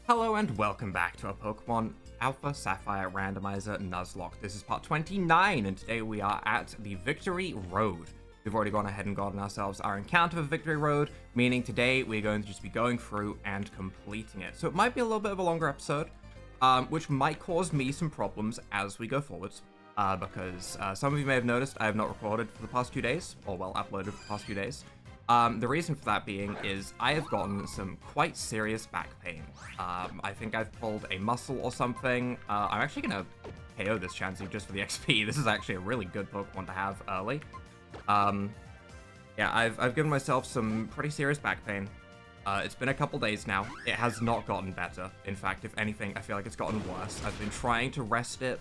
Hello and welcome back to our Pokemon Alpha Sapphire Randomizer Nuzlocke. This is part 29 and today we are at the Victory Road. We've already gone ahead and gotten ourselves our encounter of Victory Road, meaning today we're going to just be going through and completing it. So it might be a little bit of a longer episode, which might cause me some problems as we go forwards. Because some of you may have noticed I have not recorded for the past 2 days, or well, uploaded for the past 2 days. The reason for that being is I have gotten some quite serious back pain. I think I've pulled a muscle or something. I'm actually going to KO this Chansey just for the XP. This is actually a really good Pokemon to have early. Yeah, I've given myself some pretty serious back pain. It's been a couple days now. It has not gotten better. In fact, if anything, I feel like it's gotten worse. I've been trying to rest it.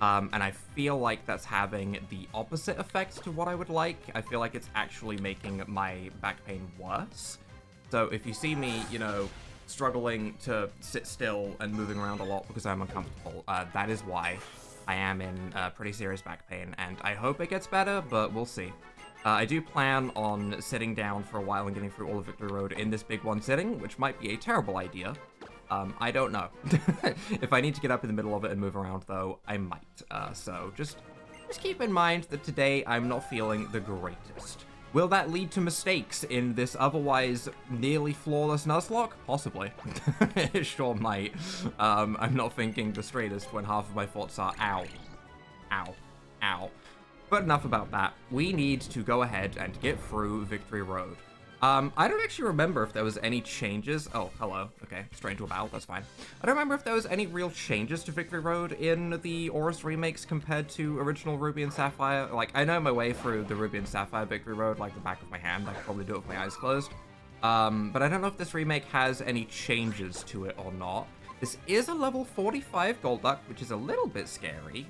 And I feel like that's having the opposite effect to what I would like. I feel like it's actually making my back pain worse. So if you see me, you know, struggling to sit still and moving around a lot because I'm uncomfortable, that is why I am in pretty serious back pain. And I hope it gets better, but we'll see. I do plan on sitting down for a while and getting through all of Victory Road in this big one sitting, which might be a terrible idea. I don't know. If I need to get up in the middle of it and move around, though, I might. So just keep in mind that today I'm not feeling the greatest. Will that lead to mistakes in this otherwise nearly flawless Nuzlocke? Possibly. It sure might. I'm not thinking the straightest when half of my thoughts are ow, ow, ow. But enough about that. We need to go ahead and get through Victory Road. I don't actually remember if there was any changes. Oh, hello. Okay, straight into a battle. That's fine. I don't remember if there was any real changes to Victory Road in the ORAS remakes compared to original Ruby and Sapphire. Like, I know my way through the Ruby and Sapphire Victory Road like the back of my hand. I could probably do it with my eyes closed. But I don't know if this remake has any changes to it or not. This is a level 45 Golduck, which is a little bit scary.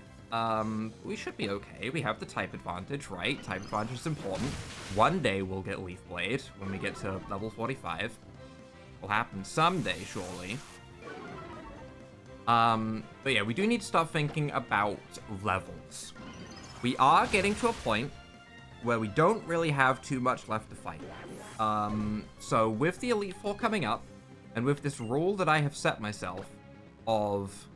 We should be okay. We have the type advantage, right? Type advantage is important. One day we'll get Leaf Blade when we get to level 45. Will happen someday, surely. But yeah, we do need to start thinking about levels. We are getting to a point where we don't really have too much left to fight. So with the Elite Four coming up, and with this rule that I have set myself of...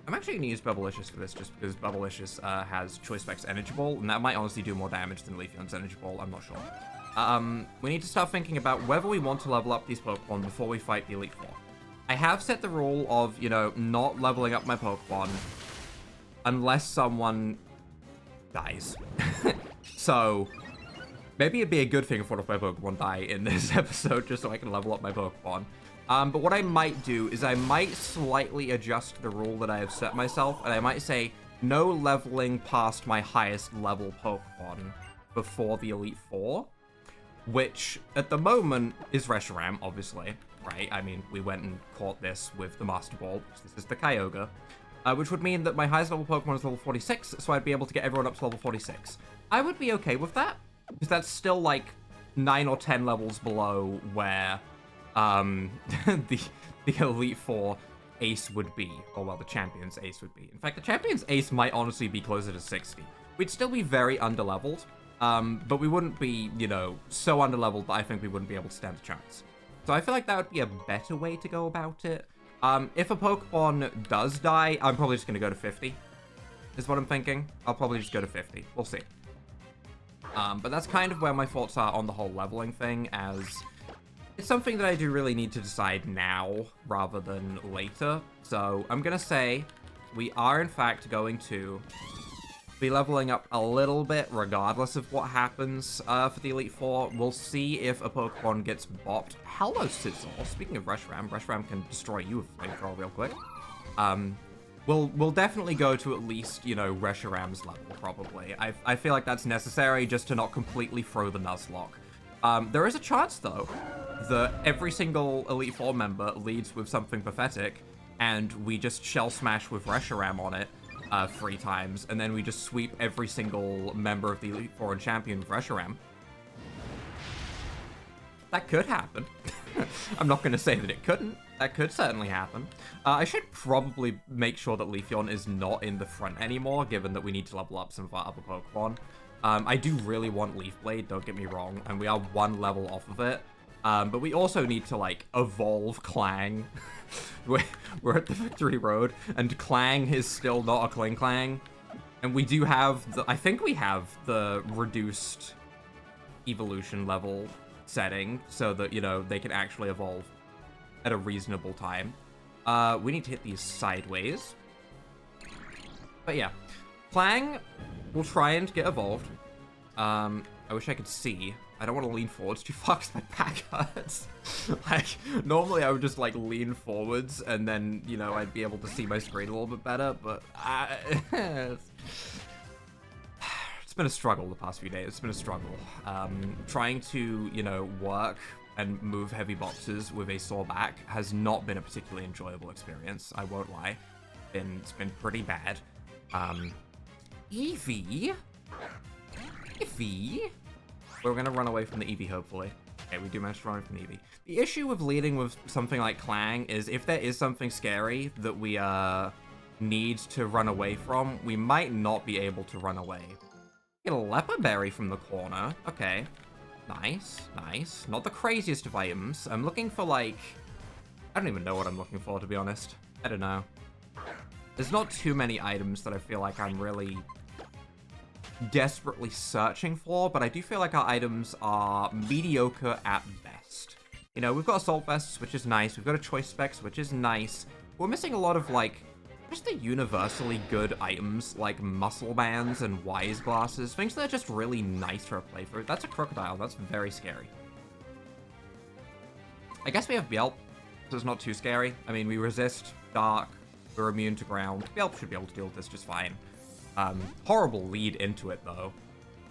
I'm actually going to use Bubblicious for this just because Bubblicious has Choice Specs Energy Ball, and that might honestly do more damage than Leafeon's Energy Ball, I'm not sure. We need to start thinking about whether we want to level up these Pokemon before we fight the Elite Four. I have set the rule of, you know, not leveling up my Pokemon unless someone dies. So, maybe it'd be a good thing if one of my Pokemon die in this episode just so I can level up my Pokemon. But what I might do is I might slightly adjust the rule that I have set myself, and I might say no leveling past my highest level Pokemon before the Elite Four, which at the moment is Reshiram, obviously, right? I mean, we went and caught this with the Master Ball, because this is the Kyogre, which would mean that my highest level Pokemon is level 46, so I'd be able to get everyone up to level 46. I would be okay with that, because that's still like 9 or 10 levels below where... the Elite Four ace would be, or well, the Champion's ace would be. In fact, the Champion's ace might honestly be closer to 60. We'd still be very underleveled, but we wouldn't be, you know, so underleveled that I think we wouldn't be able to stand a chance. So I feel like that would be a better way to go about it. If a Pokemon does die, I'm probably just going to go to 50, is what I'm thinking. I'll probably just go to 50. We'll see. But that's kind of where my thoughts are on the whole leveling thing, as... it's something that I do really need to decide now rather than later. So I'm going to say we are, in fact, going to be leveling up a little bit regardless of what happens for the Elite Four. We'll see if a Pokemon gets bopped. Hello, Sizzle. Speaking of Reshiram, Reshiram can destroy you with Flamethrower real quick. We'll definitely go to at least, you know, Reshiram's level, probably. I feel like that's necessary just to not completely throw the Nuzlocke. There is a chance, though, that every single Elite Four member leads with something pathetic, and we just Shell Smash with Reshiram on it 3 times, and then we just sweep every single member of the Elite Four and Champion with Reshiram. That could happen. I'm not going to say that it couldn't. That could certainly happen. I should probably make sure that Leafeon is not in the front anymore, given that we need to level up some of our other Pokemon. I do really want Leaf Blade, don't get me wrong, and we are 1 level off of it. But we also need to, like, evolve Clang. We're at the Victory Road, and Clang is still not a Kling Clang. And we do have the... I think we have the reduced evolution level setting so that, you know, they can actually evolve at a reasonable time. We need to hit these sideways. But yeah, Clang will try and get evolved. I wish I could see. I don't want to lean forwards too far because my back hurts. Like, normally I would just, like, lean forwards and then, you know, I'd be able to see my screen a little bit better, but it's been a struggle the past few days. It's been a struggle. Trying to, you know, work and move heavy boxes with a sore back has not been a particularly enjoyable experience, I won't lie. It's been pretty bad. Eevee? Eevee? We're gonna run away from the Eevee, hopefully. Okay, we do manage to run away from the Eevee. The issue with leading with something like Clang is if there is something scary that we need to run away from, we might not be able to run away. Get a Leper Berry from the corner. Okay. Nice, nice. Not the craziest of items. I'm looking for, like... I don't even know what I'm looking for, to be honest. I don't know. There's not too many items that I feel like I'm really desperately searching for, but I do feel like our items are mediocre at best. You know, we've got Assault Vests, which is nice. We've got a Choice Specs, which is nice. We're missing a lot of, like, just the universally good items, like Muscle Bands and Wise Glasses. Things that are just really nice for a playthrough. That's a Crocodile. That's very scary. I guess we have Bjelp, so it's not too scary. I mean, we resist Dark. We're immune to ground. Bjelp should be able to deal with this just fine. Horrible lead into it, though,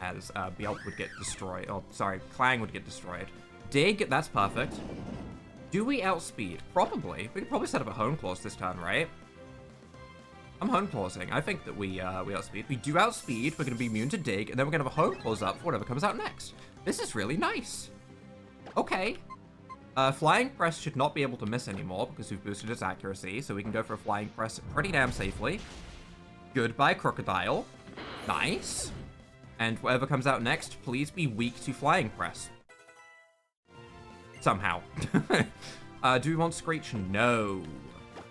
as Bjelp would get destroyed. Oh, sorry, Clang would get destroyed. Dig, that's perfect. Do we outspeed? Probably. We could probably set up a Hone Claws this turn, right? I'm Hone Clawsing. I think that we outspeed. We do outspeed. We're going to be immune to Dig, and then we're going to have a Hone Claws up for whatever comes out next. This is really nice. Okay. Flying Press should not be able to miss anymore because we've boosted its accuracy, so we can go for a Flying Press pretty damn safely. Goodbye, Crocodile. Nice. And whatever comes out next, please be weak to Flying Press. Somehow. Do we want Screech? No.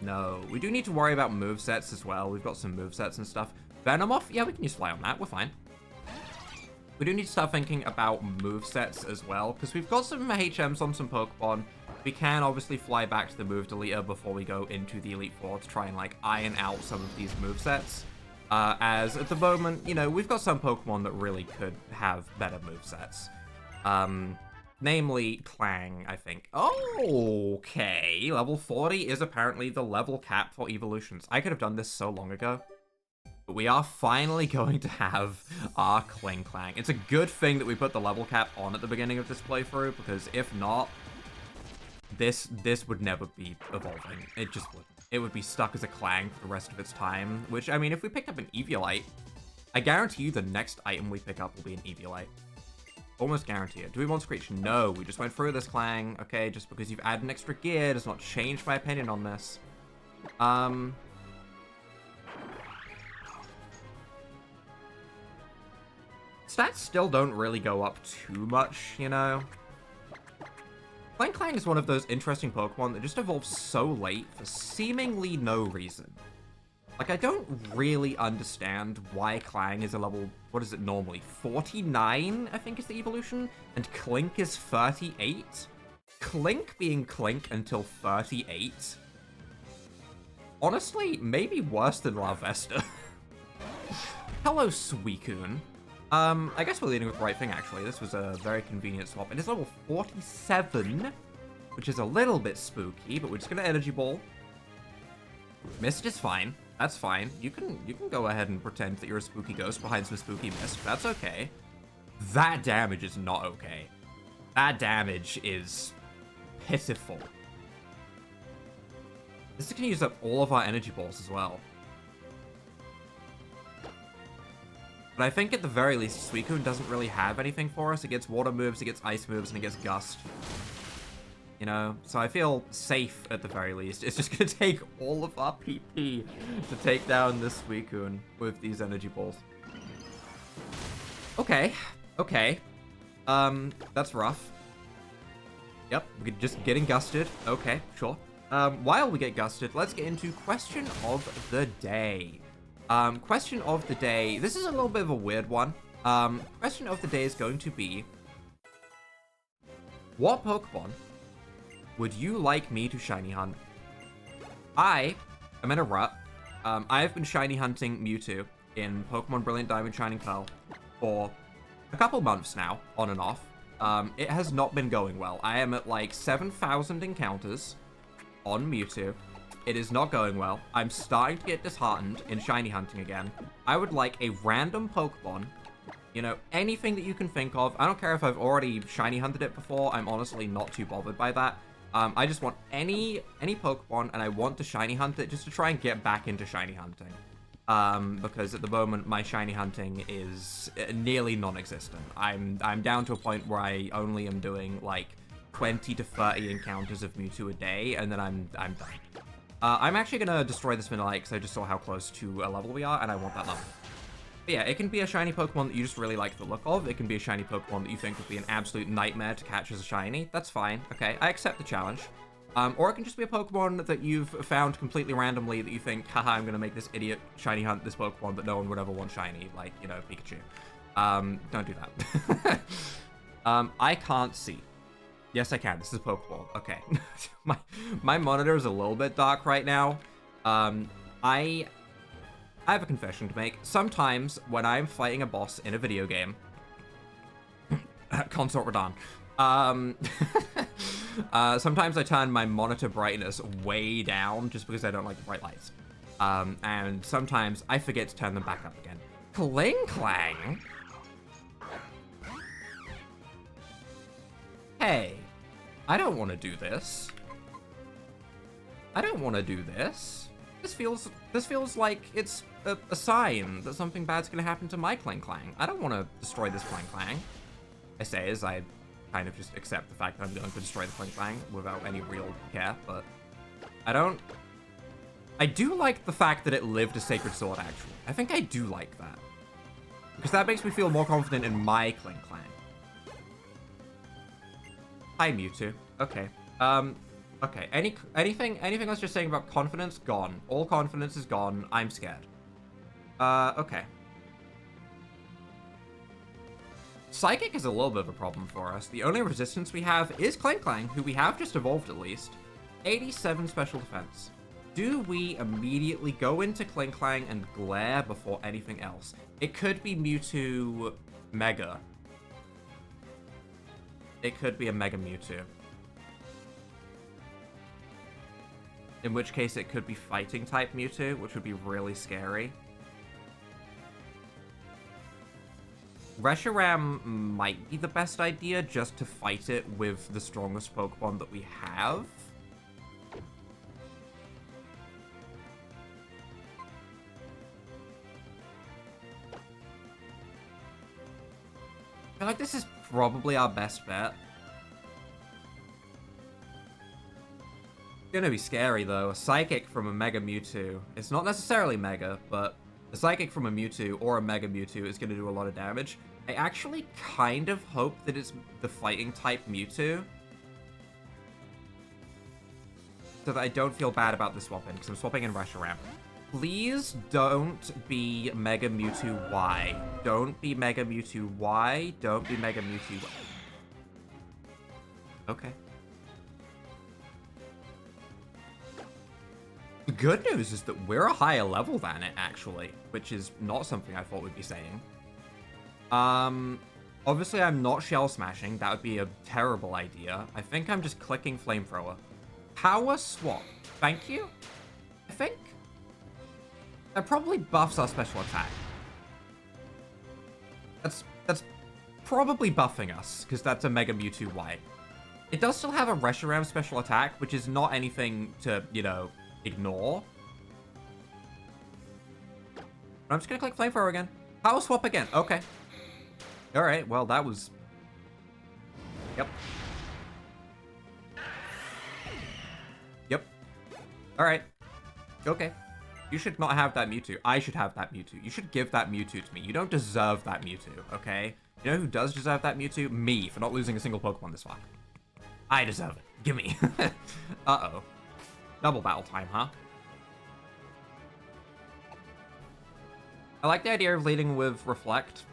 No. We do need to worry about movesets as well. We've got some movesets and stuff. Venomoth? Yeah, we can use Fly on that. We're fine. We do need to start thinking about movesets as well, because we've got some HMs on some Pokemon. We can obviously fly back to the move deleter before we go into the Elite Four to try and, like, iron out some of these movesets. As at the moment, you know, we've got some Pokemon that really could have better movesets. Namely Clang, I think. Oh, okay. Level 40 is apparently the level cap for evolutions. I could have done this so long ago. But we are finally going to have our Kling Clang. It's a good thing that we put the level cap on at the beginning of this playthrough, because if not, this would never be evolving. It just wouldn't. It would be stuck as a Clang for the rest of its time, which, I mean, if we picked up an Eviolite, I guarantee you the next item we pick up will be an Eviolite. Almost guarantee it. Do we want Screech? No, we just went through this, Clang. Okay, just because you've added an extra gear does not change my opinion on this. Stats still don't really go up too much, you know? Clang is one of those interesting Pokemon that just evolves so late for seemingly no reason. Like, I don't really understand why Clang is a level, what is it normally? 49, I think is the evolution? And Clink is 38? Clink being Clink until 38? Honestly, maybe worse than Larvesta. Hello, Suicune. I guess we're leading with the right thing, actually. This was a very convenient swap. It is level 47, which is a little bit spooky, but we're just gonna Energy Ball. Mist is fine. That's fine. You can go ahead and pretend that you're a spooky ghost behind some spooky mist. That's okay. That damage is not okay. That damage is pitiful. This is gonna use up all of our energy balls as well. But I think at the very least, Suicune doesn't really have anything for us. It gets water moves, it gets ice moves, and it gets gust. You know? So I feel safe at the very least. It's just gonna take all of our PP to take down this Suicune with these energy balls. Okay. Okay. That's rough. Yep, we're just getting gusted. Okay, sure. While we get gusted, let's get into question of the day. Question of the day. This is a little bit of a weird one. Question of the day is going to be, what Pokemon would you like me to shiny hunt? I am in a rut. I have been shiny hunting Mewtwo in Pokemon Brilliant Diamond Shining Pearl for a couple months now, on and off. It has not been going well. I am at like 7,000 encounters on Mewtwo. It is not going well. I'm starting to get disheartened in shiny hunting again. I would like a random Pokemon, you know, anything that you can think of. I don't care if I've already shiny hunted it before. I'm honestly not too bothered by that. I just want any Pokemon, and I want to shiny hunt it just to try and get back into shiny hunting. Because at the moment, my shiny hunting is nearly non-existent. I'm down to a point where I only am doing, like, 20 to 30 encounters of Mewtwo a day, and then I'm done. I'm actually gonna destroy this Minnelite, because I just saw how close to a level we are, and I want that level. But yeah, it can be a shiny Pokemon that you just really like the look of. It can be a shiny Pokemon that you think would be an absolute nightmare to catch as a shiny. That's fine. Okay, I accept the challenge. Or it can just be a Pokemon that you've found completely randomly that you think, haha, I'm going to make this idiot shiny hunt this Pokemon that no one would ever want shiny, like, you know, Pikachu. Don't do that. I can't see. Yes, I can. This is a Pokeball. Okay. my monitor is a little bit dark right now. I have a confession to make. Sometimes when I'm fighting a boss in a video game, Consort Radon. Sometimes I turn my monitor brightness way down just because I don't like the bright lights. And sometimes I forget to turn them back up again. Cling Clang? Hey, I don't want to do this. I don't want to do this. This feels like it's a sign that something bad's gonna happen to my Cling Clang. I don't want to destroy this Cling Clang. I say as I kind of just accept the fact that I'm going to destroy the Cling Clang without any real care, but I do like the fact that it lived a Sacred Sword, actually. I think I do like that. Because that makes me feel more confident in my Cling Clang. Hi, Mewtwo. Okay. Okay. Anything else you're saying about confidence? Gone. All confidence is gone. I'm scared. Okay. Psychic is a little bit of a problem for us. The only resistance we have is Cling Clang, who we have just evolved at least. 87 special defense. Do we immediately go into Cling Clang and glare before anything else? It could be Mewtwo Mega. It could be a Mega Mewtwo. In which case it could be Fighting type Mewtwo, which would be really scary. Reshiram might be the best idea just to fight it with the strongest Pokemon that we have. I feel like this is probably our best bet. It's gonna be scary though. A Psychic from a Mega Mewtwo. It's not necessarily Mega, but a Psychic from a Mewtwo or a Mega Mewtwo is gonna do a lot of damage. I actually kind of hope that it's the fighting type Mewtwo, so that I don't feel bad about the swap-in, because I'm swapping in Reshiram. Please don't be Mega Mewtwo Y. Don't be Mega Mewtwo Y. Don't be Mega Mewtwo Y. Okay. The good news is that we're a higher level than it, actually, which is not something I thought we'd be saying. Obviously I'm not Shell Smashing. That would be a terrible idea. I think I'm just clicking Flamethrower. Power Swap. Thank you? I think? That probably buffs our special attack. That's probably buffing us, because that's a Mega Mewtwo Y. It does still have a Reshiram special attack, which is not anything to, you know, ignore. I'm just gonna click Flamethrower again. Power Swap again. Okay. Alright, well, that was... Yep. Yep. Alright. Okay. You should not have that Mewtwo. I should have that Mewtwo. You should give that Mewtwo to me. You don't deserve that Mewtwo, okay? You know who does deserve that Mewtwo? Me, for not losing a single Pokemon this far. I deserve it. Gimme. Uh-oh. Double battle time, huh? I like the idea of leading with Reflect.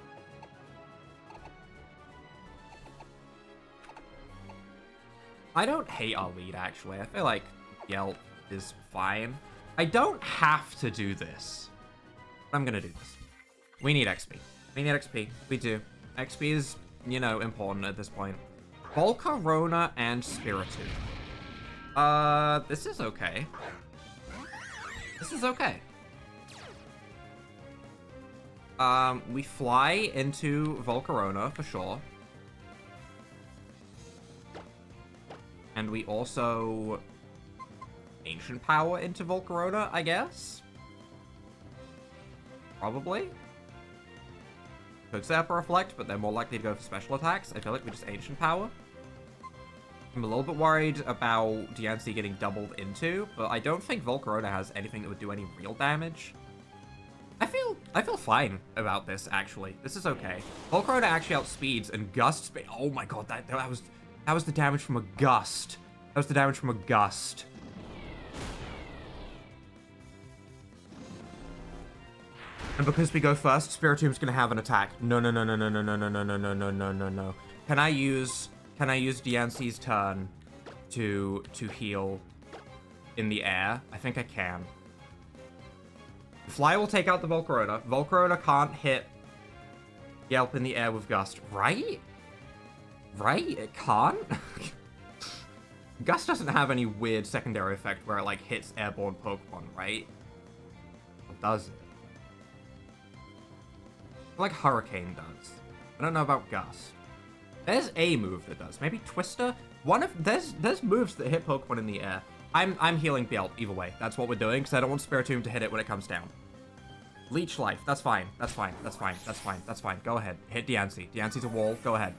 I don't hate our lead, actually. I feel like Yelp is fine. I don't have to do this. But I'm gonna do this. We need XP. We need XP. We do. XP is, you know, important at this point. Volcarona and Spiritomb. This is okay. This is okay. We fly into Volcarona for sure. And we also Ancient Power into Volcarona, I guess? Probably. Could set up a Reflect, but they're more likely to go for special attacks. I feel like we just Ancient Power. I'm a little bit worried about DNC getting doubled into, but I don't think Volcarona has anything that would do any real damage. I feel fine about this, actually. This is okay. Volcarona actually outspeeds and gusts. Oh my god, that was the damage from a gust. That was the damage from a gust. And because we go first, Spiritomb's gonna have an attack. No, no, no, no, no, no, no, no, no, no, no, no, no, no, no. Can I use DNC's turn to heal in the air? I think I can. Fly will take out the Volcarona. Volcarona can't hit Yelp in the air with Gust, right? Right? It can't? Gust doesn't have any weird secondary effect where it, like, hits airborne Pokemon, right? Or does it? Like Hurricane does. I don't know about Gust. There's a move that does. Maybe Twister? There's moves that hit Pokemon in the air. I'm healing Yelp either way. That's what we're doing, because I don't want Spiritomb to hit it when it comes down. Leech Life. That's fine. That's fine. That's fine. That's fine. That's fine. Go ahead. Hit Diancie. Diancie's a wall. Go ahead.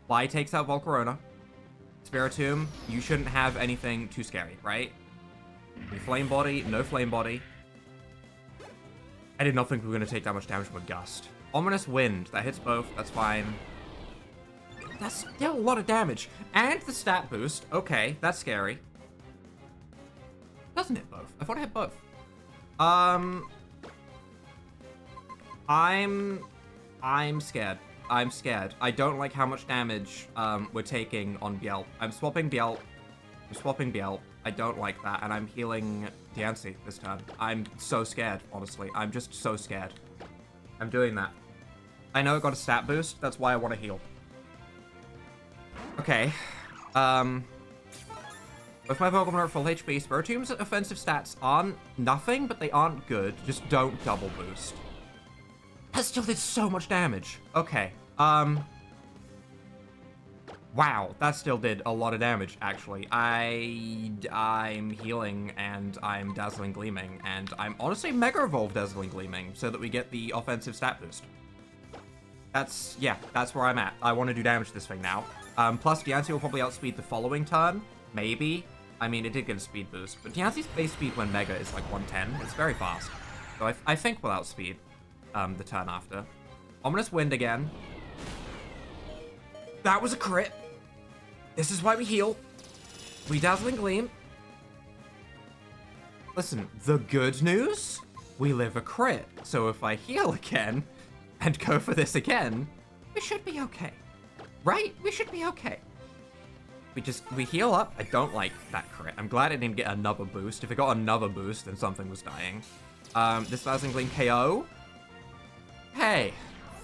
Fly takes out Volcarona. Spiritomb, you shouldn't have anything too scary, right? Flame Body. No Flame Body. I did not think we were going to take that much damage from a Gust. Ominous Wind. That hits both. That's fine. That's still a lot of damage. And the stat boost. Okay, that's scary. Doesn't hit both. I thought it hit both. I'm scared. I'm scared. I don't like how much damage we're taking on Biel. I'm swapping Biel. I'm swapping Biel. I don't like that, and I'm healing Diancie this turn. I'm so scared, honestly. I'm just so scared. I'm doing that. I know it got a stat boost. That's why I want to heal. Okay. If my Pokemon are at full HP, Spiritomb's offensive stats aren't nothing, but they aren't good. Just don't double boost. That still did so much damage. Okay. Wow, that still did a lot of damage, actually. I'm healing, and I'm Dazzling Gleaming, and I'm honestly Mega Evolve Dazzling Gleaming, so that we get the offensive stat boost. Yeah, that's where I'm at. I want to do damage to this thing now. Plus, Diancie will probably outspeed the following turn. Maybe. I mean, it did get a speed boost, but Diancie's base speed when Mega is like 110. It's very fast. So I think we'll outspeed the turn after. Ominous Wind again. That was a crit. This is why we heal. We Dazzling Gleam. Listen, the good news? We live a crit. So if I heal again and go for this again, we should be okay. Right? We should be okay. We heal up. I don't like that crit. I'm glad it didn't get another boost. If it got another boost, then something was dying. This Dazzling Gleam KO. Hey.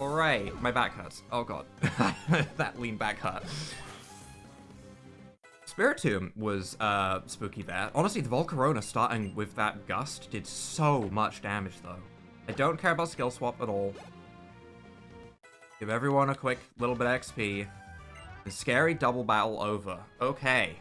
Alright. My back hurts. Oh god. That lean back hurt. Spiritomb was spooky there. Honestly, the Volcarona starting with that Gust did so much damage, though. I don't care about skill swap at all. Give everyone a quick little bit of XP. And scary double battle over. Okay.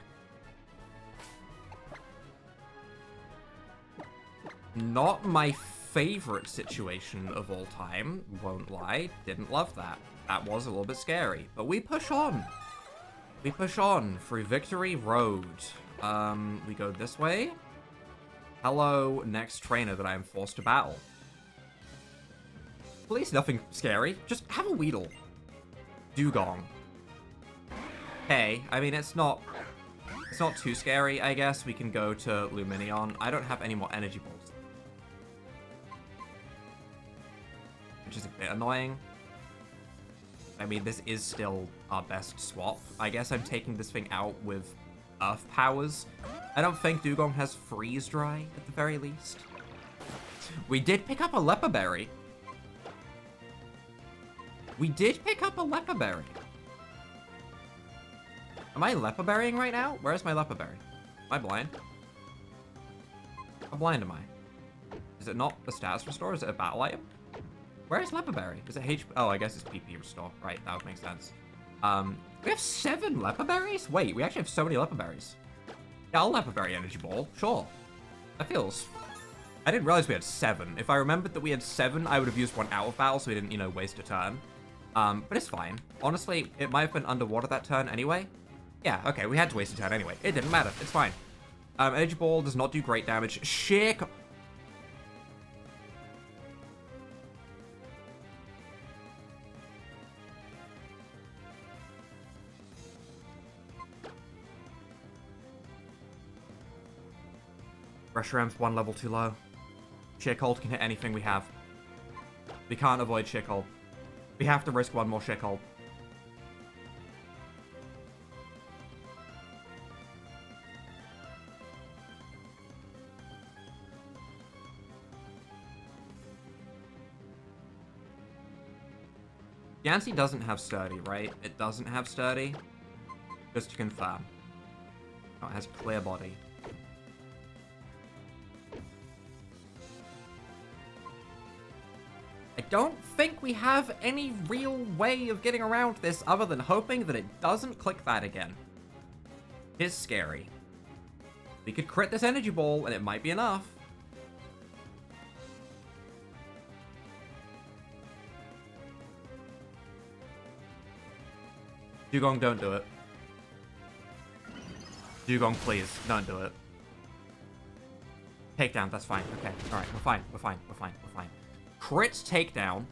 Not my favorite situation of all time, won't lie. Didn't love that. That was a little bit scary. But we push on. We push on through Victory Road. We go this way. Hello, next trainer that I am forced to battle. Please, nothing scary. Just have a Weedle. Dugong. okay. I mean, it's not too scary, I guess. We can go to Lumineon. I don't have any more energy balls, which is a bit annoying. I mean, this is still our best swap. I guess I'm taking this thing out with Earth powers. I don't think Dugong has Freeze Dry, at the very least. We did pick up a Leper Berry. We did pick up a Leper Berry. Am I Leper Berrying right now? Where's my Leper Berry? Am I blind? How blind am I? Is it not a status restore? Is it a battle item? Where is Leper Berry? Is it HP? Oh, I guess it's PP restore. Right, that would make sense. We have 7 Leper Berries? Wait, we actually have so many Leper Berries. Yeah, I'll Leper Berry Energy Ball. Sure. That feels... I didn't realize we had 7. If I remembered that we had 7, I would have used one out of battle so we didn't, you know, waste a turn. But it's fine. Honestly, it might have been underwater that turn anyway. Yeah, okay, we had to waste a turn anyway. It didn't matter. It's fine. Energy Ball does not do great damage. Sheer... Reshiram's 1 level too low. Sheer Cold can hit anything we have. We can't avoid Sheer Cold. We have to risk 1 more Sheer Cold. Yancy doesn't have Sturdy, right? It doesn't have Sturdy. Just to confirm. Oh, it has Clear Body. I don't think we have any real way of getting around this other than hoping that it doesn't click that again. It is scary. We could crit this energy ball and it might be enough. Dugong, don't do it. Dugong, please, don't do it. Takedown, that's fine. Okay, alright, we're fine, we're fine, we're fine, we're fine. Crit takedown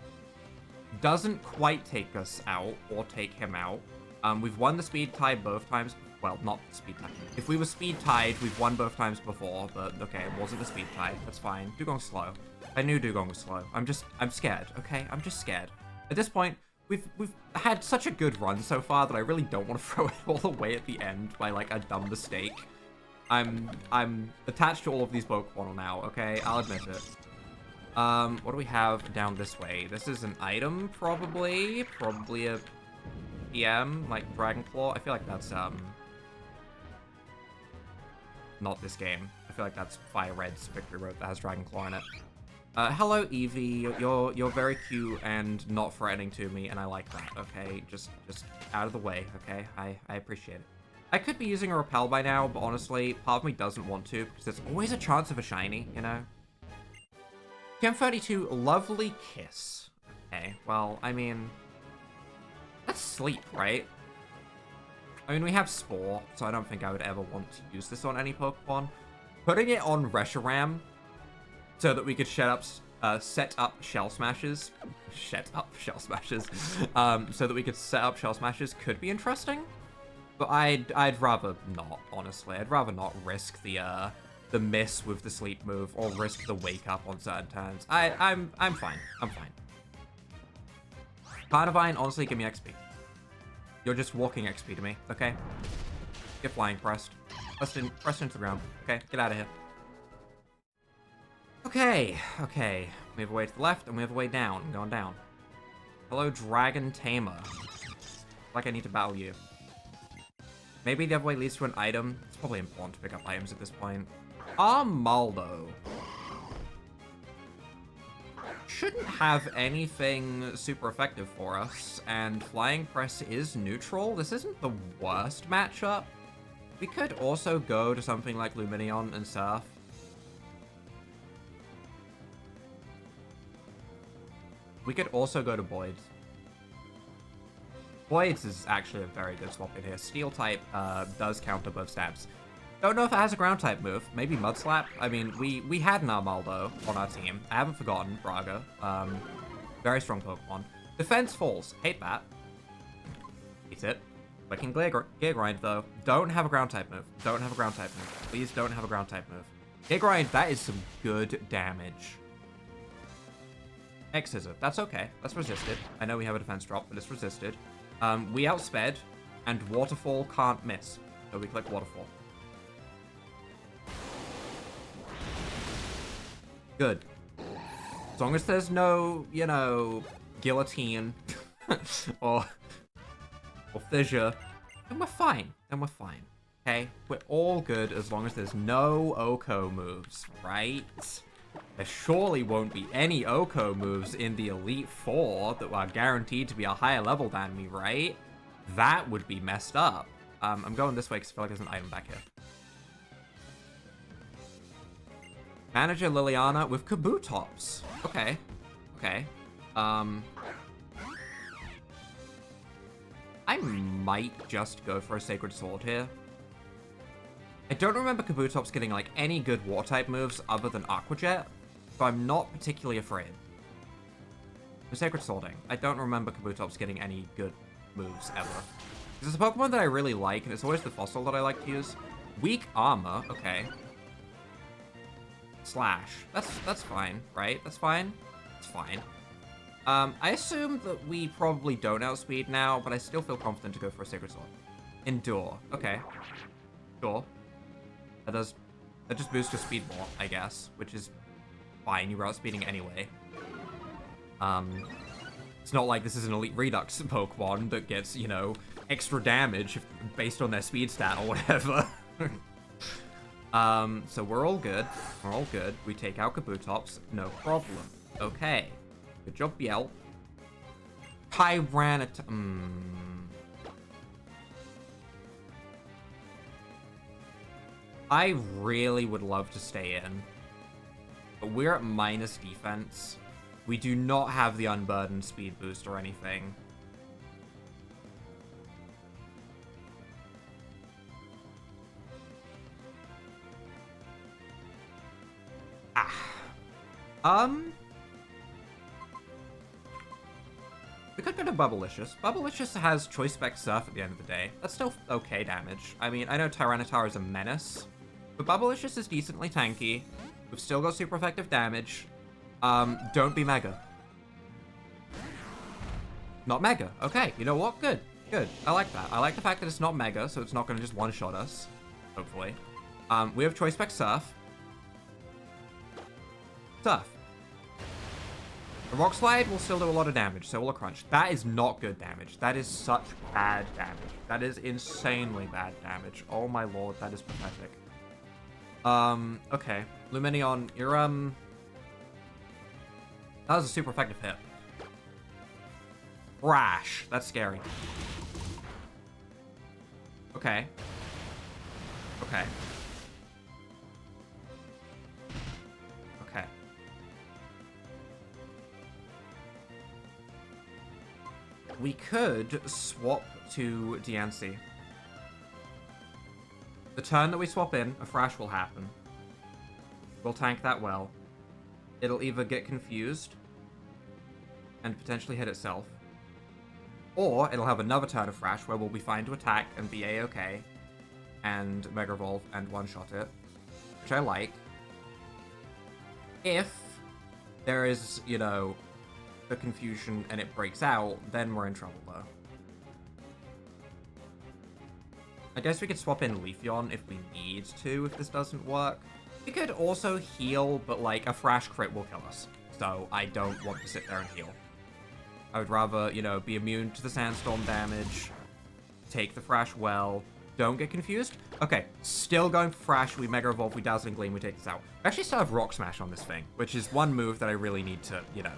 doesn't quite take us out or take him out. We've won the speed tie both times. Well, not speed tie. If we were speed tied, we've won both times before, but okay, it wasn't a speed tie. That's fine. Dugong's slow. I knew Dugong was slow. I'm scared, okay? I'm just scared. At this point, we've had such a good run so far that I really don't want to throw it all away at the end by like a dumb mistake. I'm attached to all of these Pokemon now, okay? I'll admit it. What do we have down this way? This is an item, probably. Probably a PM, like Dragon Claw. I feel like that's, not this game. I feel like that's Fire Red's Victory Road that has Dragon Claw in it. Hello, Eevee. You're very cute and not threatening to me, and I like that, okay? Just out of the way, okay? I appreciate it. I could be using a Repel by now, but honestly, part of me doesn't want to, because there's always a chance of a shiny, you know? TM32, Lovely Kiss. Okay, well, I mean... That's Sleep, right? I mean, we have Spore, so I don't think I would ever want to use this on any Pokemon. Putting it on Reshiram, so that we could set up Shell Smashes. So that we could set up Shell Smashes could be interesting. But I'd rather not, honestly. I'd rather not risk the miss with the sleep move or risk the wake up on certain turns. I'm fine. I'm fine. Carnivine, honestly, give me XP. You're just walking XP to me, okay? Get flying pressed. Pressed into the ground. Okay, get out of here. Okay. We have a way to the left and we have a way down. I'm going down. Hello, Dragon Tamer. Like I need to battle you. Maybe the other way leads to an item. It's probably important to pick up items at this point. Armaldo. Shouldn't have anything super effective for us, and Flying Press is neutral. This isn't the worst matchup. We could also go to something like Lumineon and Surf. We could also go to Boyd's. Boyd's is actually a very good swap in here. Steel type does counter both stabs. Don't know if it has a ground type move. Maybe Mud Slap. I mean, we had an Armaldo on our team. I haven't forgotten Braga. Very strong Pokemon. Defense Falls. Hate that. Hate it. Clicking Gear Grind, though. Don't have a ground type move. Don't have a ground type move. Please don't have a ground type move. Gear Grind, that is some good damage. X-Scissor. That's okay. That's resisted. I know we have a defense drop, but it's resisted. We outsped, and Waterfall can't miss. So we click Waterfall. Good. As long as there's no, you know, guillotine or fissure, then we're fine. Then we're fine. Okay? We're all good as long as there's no Oko moves, right? There surely won't be any Oko moves in the Elite Four that are guaranteed to be a higher level than me, right? That would be messed up. I'm going this way because I feel like there's an item back here. Manager Liliana with Kabutops. Okay. Okay. I might just go for a Sacred Sword here. I don't remember Kabutops getting, like, any good War-type moves other than Aqua Jet, so I'm not particularly afraid. The Sacred Swording. I don't remember Kabutops getting any good moves ever. It's a Pokemon that I really like, and it's always the fossil that I like to use. Weak Armor. Okay. Slash. That's fine, right? That's fine? It's fine. I assume that we probably don't outspeed now, but I still feel confident to go for a Sacred Sword. Endure. Okay. Sure. That just boosts your speed more, I guess, which is fine. You were outspeeding anyway. It's not like this is an Elite Redux Pokemon that gets, you know, extra damage based on their speed stat or whatever. So we're all good. We're all good. We take out Kabutops. No problem. Okay. Good job, Biel. Tyranitar. I really would love to stay in. But we're at minus defense. We do not have the unburdened speed boost or anything. We could go to Bubblicious. Bubblicious has Choice Spec Surf at the end of the day. That's still okay damage. I mean, I know Tyranitar is a menace, but Bubblicious is decently tanky. We've still got super effective damage. Don't be Mega. Not Mega. Okay, you know what? Good. Good. I like that. I like the fact that it's not Mega, so it's not going to just one-shot us. Hopefully. We have Choice Spec Surf. Surf. A Rock Slide will still do a lot of damage, so will a Crunch. That is not good damage. That is such bad damage. That is insanely bad damage. Oh my lord, that is pathetic. Okay. Lumineon, you're, that was a super effective hit. Rash. That's scary. Okay. Okay. Okay. We could swap to Diancie. The turn that we swap in, a Thrash will happen. We'll tank that well. It'll either get confused and potentially hit itself, or it'll have another turn of Thrash where we'll be fine to attack and be A-okay and Mega Evolve and one-shot it, which I like. If there is, you know, the confusion and it breaks out, then we're in trouble, though. I guess we could swap in Leafeon if we need to, if this doesn't work. We could also heal, but, like, a Thrash crit will kill us. So I don't want to sit there and heal. I would rather, you know, be immune to the Sandstorm damage, take the Thrash well, don't get confused. Okay, still going for Thrash, we Mega Evolve, we Dazzling Gleam, we take this out. We actually still have Rock Smash on this thing, which is one move that I really need to, you know,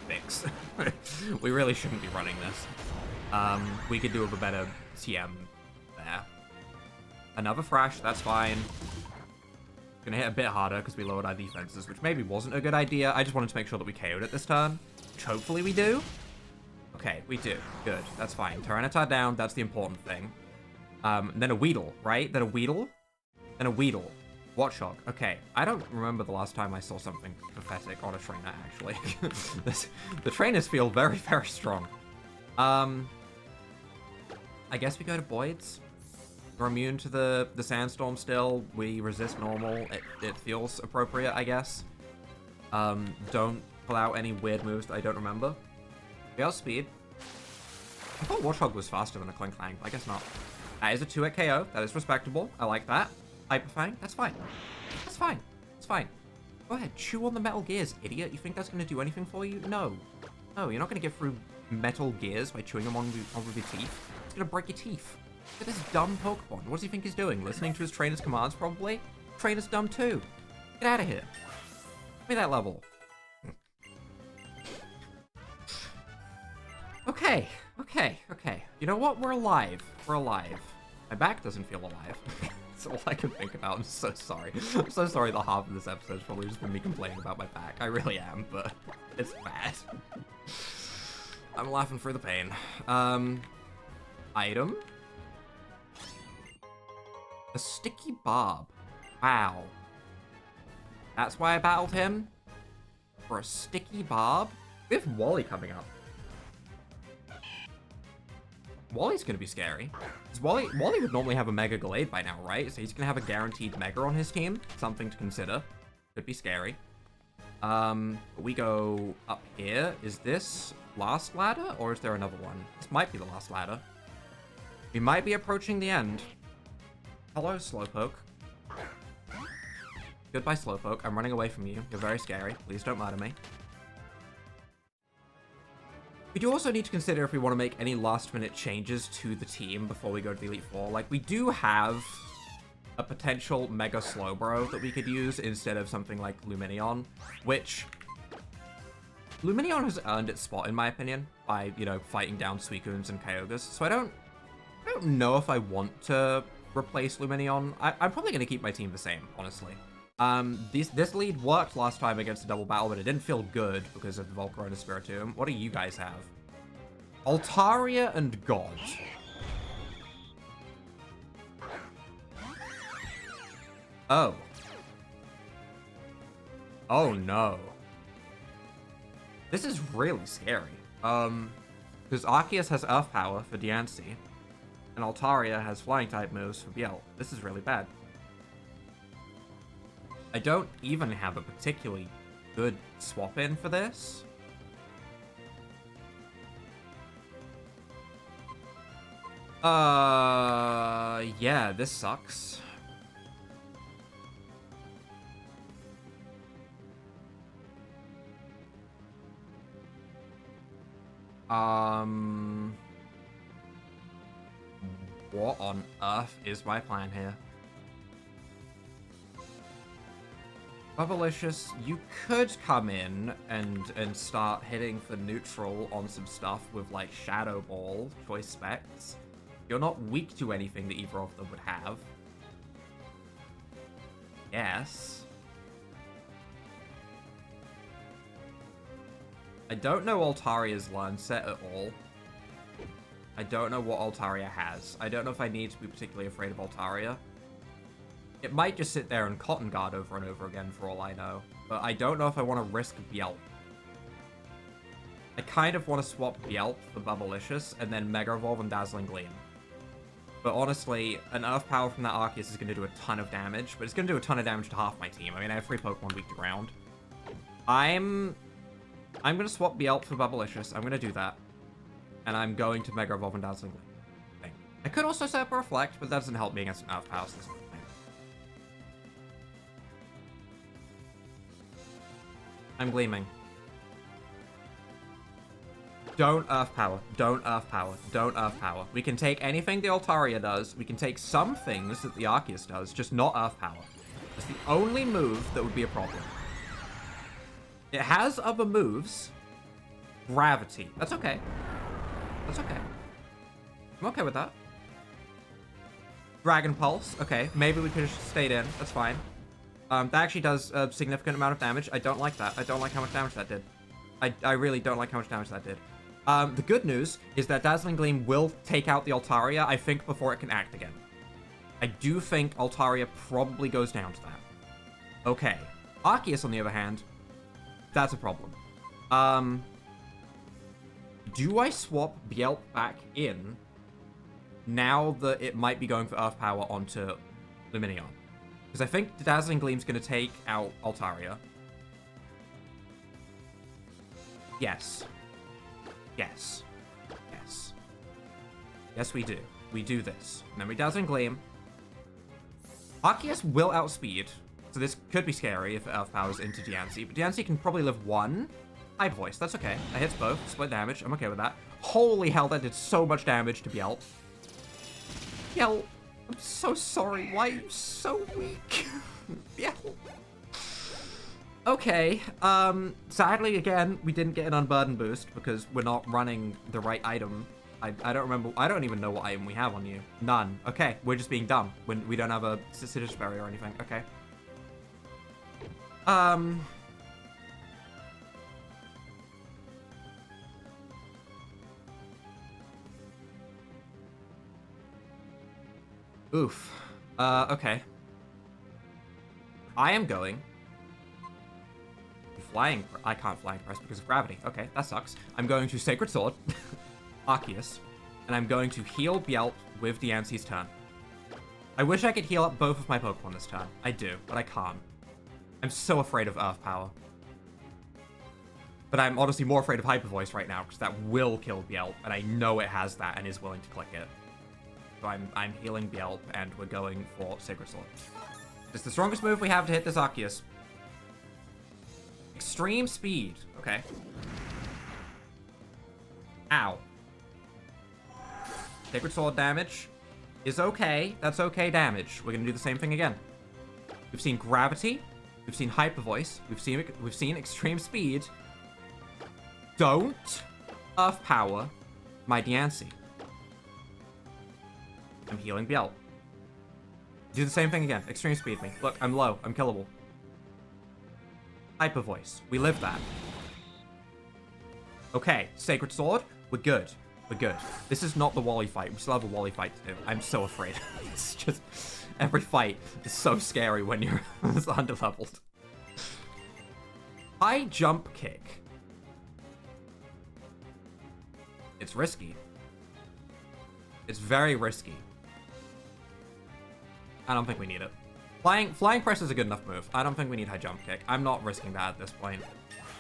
fix. We really shouldn't be running this. We could do with a better TM there. Another Thrash, that's fine. Gonna hit a bit harder because we lowered our defenses, which maybe wasn't a good idea. I just wanted to make sure that we KO'd it this turn, which hopefully we do. Okay, we do. Good. That's fine. Tyranitar down. That's the important thing. Then a Weedle, right? Then a Weedle. Then a Weedle. Watchog. Okay. I don't remember the last time I saw something pathetic on a trainer, actually. The trainers feel very, very strong. I guess we go to Boyd's. We're immune to the sandstorm still. We resist normal. It feels appropriate, I guess. Don't pull out any weird moves that I don't remember. We have speed. I thought Warthog was faster than a Clink Clang, but I guess not. That is a 2-hit KO. That is respectable. I like that. Hyper Fang. That's fine. That's fine. It's fine. Go ahead. Chew on the Metal Gears, idiot. You think that's going to do anything for you? No. No, you're not going to get through Metal Gears by chewing them on with your teeth. It's going to break your teeth. Look at this dumb Pokemon. What does he think he's doing? Listening to his trainer's commands, probably? Trainer's dumb too. Get out of here. Give me that level. Okay. You know what? We're alive. We're alive. My back doesn't feel alive. That's all I can think about. I'm so sorry. I'm so sorry that half of this episode has probably just been me complaining about my back. I really am, but it's bad. I'm laughing through the pain. Item? A sticky barb. Wow. That's why I battled him? For a sticky barb? We have Wally coming up. Wally's gonna be scary. Wally would normally have a Mega Gallade by now, right? So he's gonna have a guaranteed Mega on his team. Something to consider. Could be scary. We go up here. Is this last ladder, or is there another one? This might be the last ladder. We might be approaching the end. Hello, Slowpoke. Goodbye, Slowpoke. I'm running away from you. You're very scary. Please don't murder me. We do also need to consider if we want to make any last-minute changes to the team before we go to the Elite Four. Like, we do have a potential Mega Slowbro that we could use instead of something like Lumineon, which Lumineon has earned its spot, in my opinion, by, you know, fighting down Suicunes and Kyogres. So I don't know if I want to replace Lumineon. I'm probably going to keep my team the same, honestly. This lead worked last time against a double battle, but it didn't feel good because of the Volcarona Spiritomb. What do you guys have? Altaria and God. Oh. Oh no. This is really scary. Because Arceus has Earth Power for Diancie, and Altaria has Flying type moves for Biel. This is really bad. I don't even have a particularly good swap in for this. Yeah, this sucks. What on earth is my plan here? Bubblicious, you could come in and start hitting for neutral on some stuff with, like, Shadow Ball, Choice Specs. You're not weak to anything that either of them would have. Yes. I don't know Altaria's learn set at all. I don't know what Altaria has. I don't know if I need to be particularly afraid of Altaria. It might just sit there and Cotton Guard over and over again for all I know. But I don't know if I want to risk Bielp. I kind of want to swap Bielp for Bubblicious and then Mega Evolve and Dazzling Gleam. But honestly, an Earth Power from that Arceus is going to do a ton of damage. But it's going to do a ton of damage to half my team. I mean, I have 3 Pokemon weak to ground. I'm going to swap Bielp for Bubblicious. I'm going to do that. And I'm going to Mega Evolve and Dazzling Gleam. I could also set up a Reflect, but that doesn't help me against an Earth Power system. I'm Gleaming. Don't Earth Power. Don't Earth Power. Don't Earth Power. We can take anything the Altaria does. We can take some things that the Arceus does, just not Earth Power. It's the only move that would be a problem. It has other moves. Gravity. That's okay. That's okay. I'm okay with that. Dragon Pulse. Okay, maybe we could have stayed in. That's fine. That actually does a significant amount of damage. I don't like that. I don't like how much damage that did. I really don't like how much damage that did. The good news is that Dazzling Gleam will take out the Altaria, I think, before it can act again. I do think Altaria probably goes down to that. Okay. Arceus, on the other hand, that's a problem. Do I swap Bielp back in now that it might be going for Earth Power onto Lumineon. Because I think the Dazzling Gleam's going to take out Altaria. Yes. Yes. Yes. Yes, we do. We do this. And then we Dazzling Gleam. Arceus will outspeed, so this could be scary if Earth Powers into Diancie, but Diancie can probably live one. Hyper Voice, that's okay. That hits both. Split damage. I'm okay with that. Holy hell, that did so much damage to Bielt. Bielt, I'm so sorry. Why are you so weak? Bielt. Okay, sadly, again, we didn't get an Unburden boost because we're not running the right item. I don't remember. I don't even know what item we have on you. None. Okay, we're just being dumb when we don't have a Citrus Berry or anything. Okay. Oof. Okay. I am going... Flying... I can't flying press because of gravity. Okay, that sucks. I'm going to Sacred Sword, Arceus, and I'm going to heal Bielt with Diancie's turn. I wish I could heal up both of my Pokemon this turn. I do, but I can't. I'm so afraid of Earth Power. But I'm honestly more afraid of Hyper Voice right now, because that will kill Bielt, and I know it has that and is willing to click it. So I'm healing Bielt, and we're going for Sacred Sword. It's the strongest move we have to hit this Arceus. Extreme Speed. Okay. Ow. Sacred Sword damage is okay. That's okay damage. We're gonna do the same thing again. We've seen Gravity. We've seen Hyper Voice. We've seen Extreme Speed. Don't Earth Power my Diancie. I'm healing Bielt. Do the same thing again. Extreme Speed me. Look, I'm low. I'm killable. Hyper Voice. We live that. Okay, Sacred Sword. We're good. We're good. This is not the Wally fight. We still have a Wally fight to do. I'm so afraid. It's just... Every fight is so scary when you're underleveled. High Jump Kick. It's risky. It's very risky. I don't think we need it. Flying Press is a good enough move. I don't think we need High Jump Kick. I'm not risking that at this point.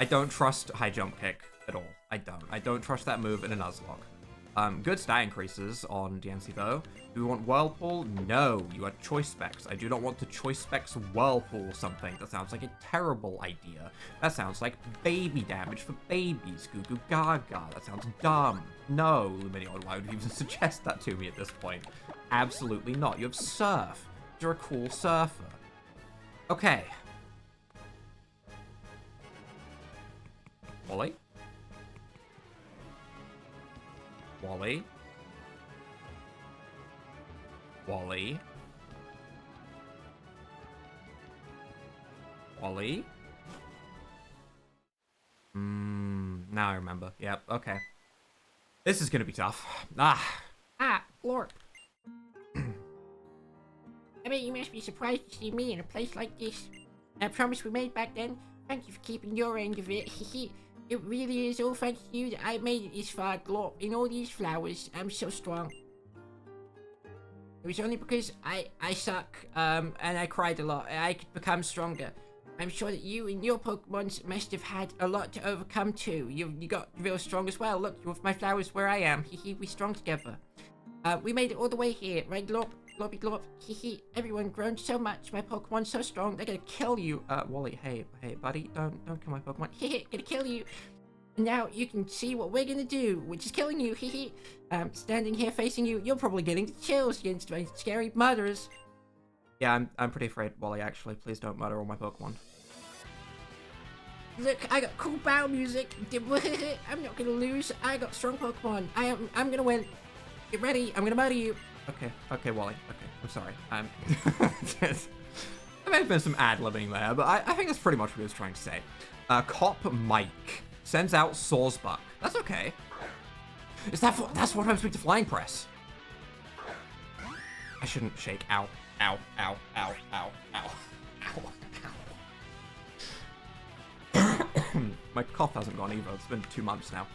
I don't trust High Jump Kick at all. I don't. I don't trust that move in a Nuzlocke. Good stat increases on Diancie though. Do we want Whirlpool? No, you are Choice Specs. I do not want to Choice Specs Whirlpool something. That sounds like a terrible idea. That sounds like baby damage for babies. Goo Goo Gaga. That sounds dumb. No, Lumineon, why would you even suggest that to me at this point? Absolutely not. You have Surf. You're a cool surfer. Okay. Wally? Wally? Wally? Wally? Now I remember. Yep, okay. This is gonna be tough. Lord. I bet you must be surprised to see me in a place like this. That promise we made back then, thank you for keeping your end of it. It really is all thanks to you that I made it this far, Glorp, in all these flowers. I'm so strong. It was only because I suck, and I cried a lot, and I could become stronger. I'm sure that you and your Pokemons must have had a lot to overcome too. You got real strong as well. Look, with my flowers where I am. We're strong together. We made it all the way here, right, Glorp? Glorpy Glorp. Everyone grown so much. My Pokemon's so strong, they're gonna kill you. Wally, hey, buddy, don't kill my Pokemon. Gonna kill you. And now you can see what we're gonna do, which is killing you. Standing here facing you, you're probably getting the chills against my scary murderers. Yeah, I'm pretty afraid, Wally, actually. Please don't murder all my Pokemon. Look, I got cool battle music. I'm not gonna lose. I got strong Pokemon. I'm gonna win. Get ready, I'm gonna murder you. Okay, Wally. Okay, I'm sorry. There may have been some ad-libbing there, but I think that's pretty much what he was trying to say. Cop Mike sends out Sawsbuck. That's okay. That's what I'm supposed to Flying Press. I shouldn't shake. Ow. Ow. Ow. Ow. Ow. Ow. Ow. Ow. My cough hasn't gone either. It's been 2 months now.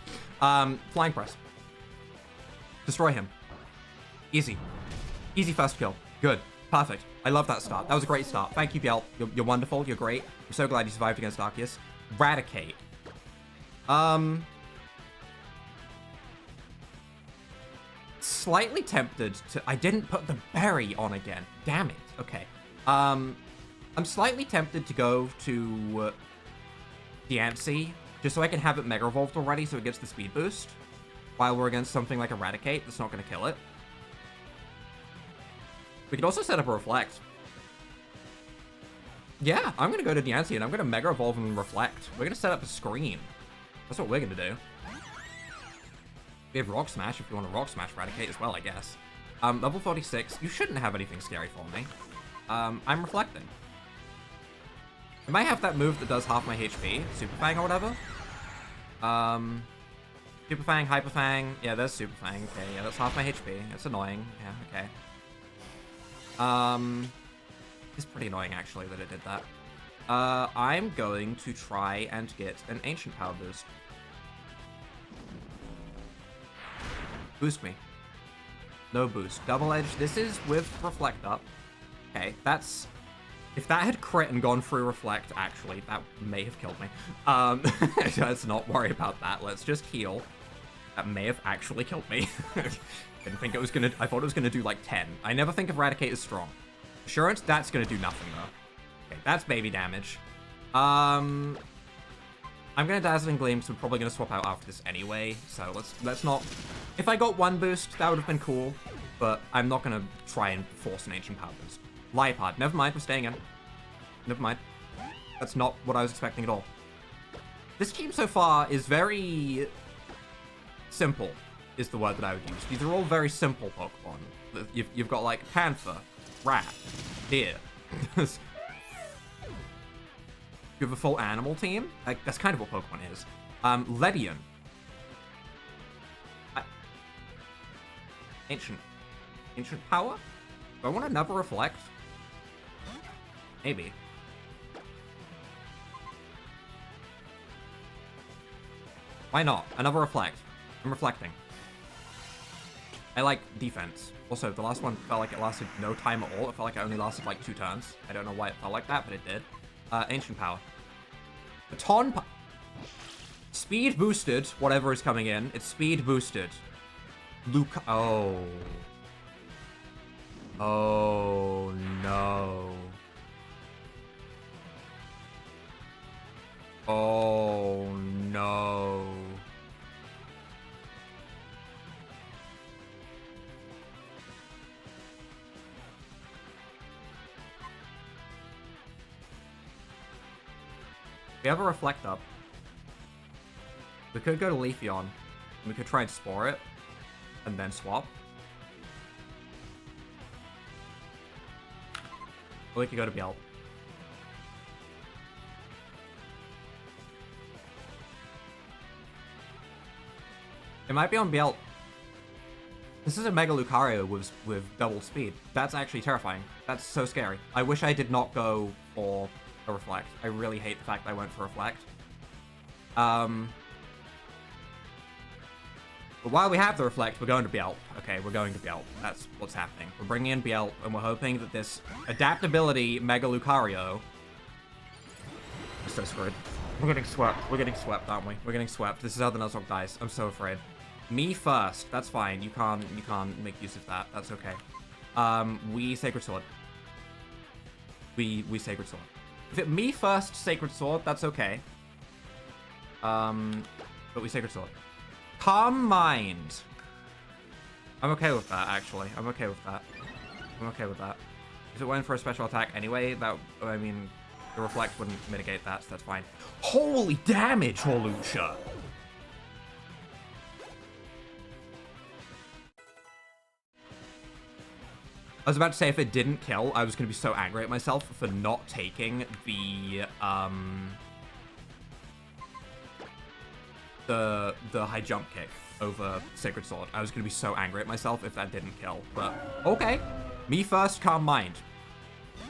Flying Press. Destroy him. Easy. Easy first kill. Good. Perfect. I love that start. That was a great start. Thank you, Biel. You're wonderful. You're great. I'm so glad you survived against Arceus. Eradicate. Slightly tempted to... I didn't put the berry on again. Damn it. Okay. I'm slightly tempted to go to Diancie, just so I can have it Mega Evolved already so it gets the speed boost. While we're against something like Eradicate that's not going to kill it. We could also set up a Reflect. Yeah, I'm going to go to Diancie and I'm going to Mega Evolve and Reflect. We're going to set up a Scream. That's what we're going to do. We have Rock Smash if you want to Rock Smash Eradicate as well, I guess. Level 46. You shouldn't have anything scary for me. I'm Reflecting. I might have that move that does half my HP. Super Fang or whatever. Super Fang, Hyper Fang. Yeah, there's Super Fang. Okay, yeah, that's half my HP. It's annoying. Yeah, okay. It's pretty annoying, actually, that it did that. I'm going to try and get an Ancient Power boost. Boost me. No boost. Double Edge. This is with Reflect up. Okay, that's... If that had crit and gone through Reflect, actually, that may have killed me. Let's not worry about that. Let's just heal. That may have actually killed me. Didn't think it was gonna... I thought it was gonna do, like, 10. I never think Eradicate is strong. Assurance, that's gonna do nothing, though. Okay, that's baby damage. I'm gonna Dazzling Gleam, so we're probably gonna swap out after this anyway. So let's not... If I got one boost, that would have been cool. But I'm not gonna try and force an Ancient Power boost. Liepard. Never mind, we're staying in. Never mind. That's not what I was expecting at all. This team so far is very... simple, is the word that I would use. These are all very simple Pokemon. You've got, like, Panther, Rat, Deer. You have a full animal team? Like, that's kind of what Pokemon is. Ledian. Ancient Power? Do I want another Reflect? Maybe. Why not? Another Reflect. I'm reflecting. I like defense. Also, the last one felt like it lasted no time at all. It felt like it only lasted like 2 turns. I don't know why it felt like that, but it did. Ancient Power. Baton... Speed boosted, whatever is coming in. It's speed boosted. Luke... Oh. Oh, no. Oh, no. We have a Reflect up. We could go to Leafeon. We could try and Spore it. And then swap. Or we could go to Biel. It might be on Biel. This is a Mega Lucario with double speed. That's actually terrifying. That's so scary. I wish I did not go for a Reflect. I really hate the fact I went for Reflect. But while we have the Reflect, we're going to Biel. Okay, we're going to Biel. That's what's happening. We're bringing in Biel, and we're hoping that this adaptability Mega Lucario... We're so screwed. We're getting swept. We're getting swept, aren't we? We're getting swept. This is how the Nuzlocke dies. I'm so afraid. Me first. That's fine. You can't make use of that. That's okay. We Sacred Sword. We Sacred Sword. If it me first Sacred Sword, that's okay. But we Sacred Sword. Calm Mind. I'm okay with that, actually. I'm okay with that. I'm okay with that. If it went for a special attack anyway, that, I mean, the Reflect wouldn't mitigate that, so that's fine. Holy damage, Hawlucha! I was about to say, if it didn't kill, I was going to be so angry at myself for not taking the high jump kick over Sacred Sword. I was going to be so angry at myself if that didn't kill, but okay. Me first, Calm Mind.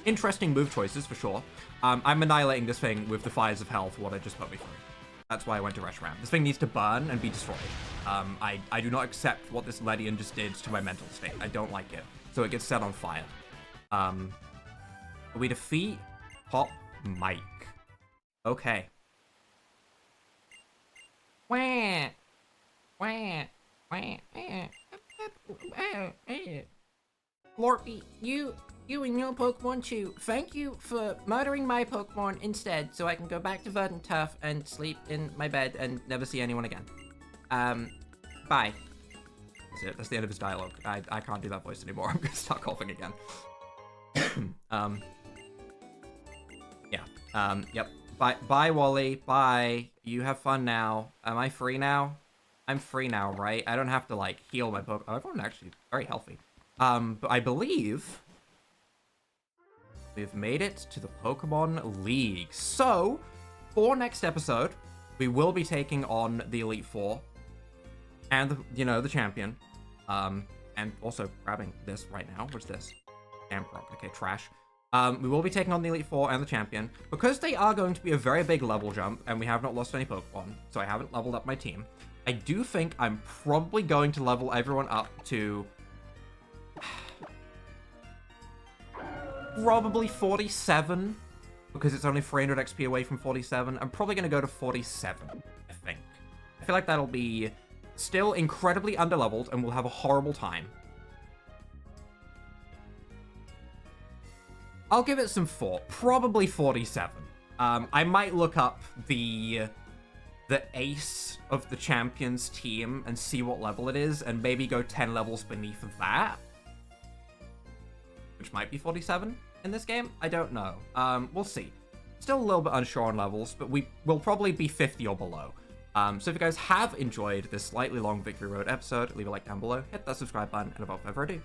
Interesting move choices, for sure. I'm annihilating this thing with the Fires of Hell for what it just put me through. That's why I went to Reshiram. This thing needs to burn and be destroyed. I do not accept what this Ledian just did to my mental state. I don't like it. So it gets set on fire. We defeat Pop Mike. Okay. Wah. Wah. Wah. Lorpy, you and your Pokemon too. Thank you for murdering my Pokemon instead, so I can go back to Verdant Turf and sleep in my bed and never see anyone again. Bye. That's it. That's the end of his dialogue. I can't do that voice anymore. I'm gonna start coughing again. Yeah. Yep. Bye, Wally. Bye. You have fun now. Am I free now? I'm free now, right? I don't have to, like, heal my Pokemon. Oh, everyone's actually very healthy. But I believe we've made it to the Pokemon League. So, for next episode, we will be taking on the Elite Four and, the champion. And also grabbing this right now. What's this? Amprop. Okay, trash. We will be taking on the Elite Four and the champion. Because they are going to be a very big level jump, and we have not lost any Pokemon, so I haven't leveled up my team. I do think I'm probably going to level everyone up to probably 47, because it's only 300 XP away from 47. I'm probably going to go to 47, I think. I feel like that'll be still incredibly underleveled, and we'll have a horrible time. I'll give it some thought. Probably 47. I might look up the ace of the champion's team and see what level it is, and maybe go 10 levels beneath of that. Which might be 47 in this game. I don't know. We'll see. Still a little bit unsure on levels, but we will probably be 50 or below. So if you guys have enjoyed this slightly long Victory Road episode, leave a like down below, hit that subscribe button, and without further ado,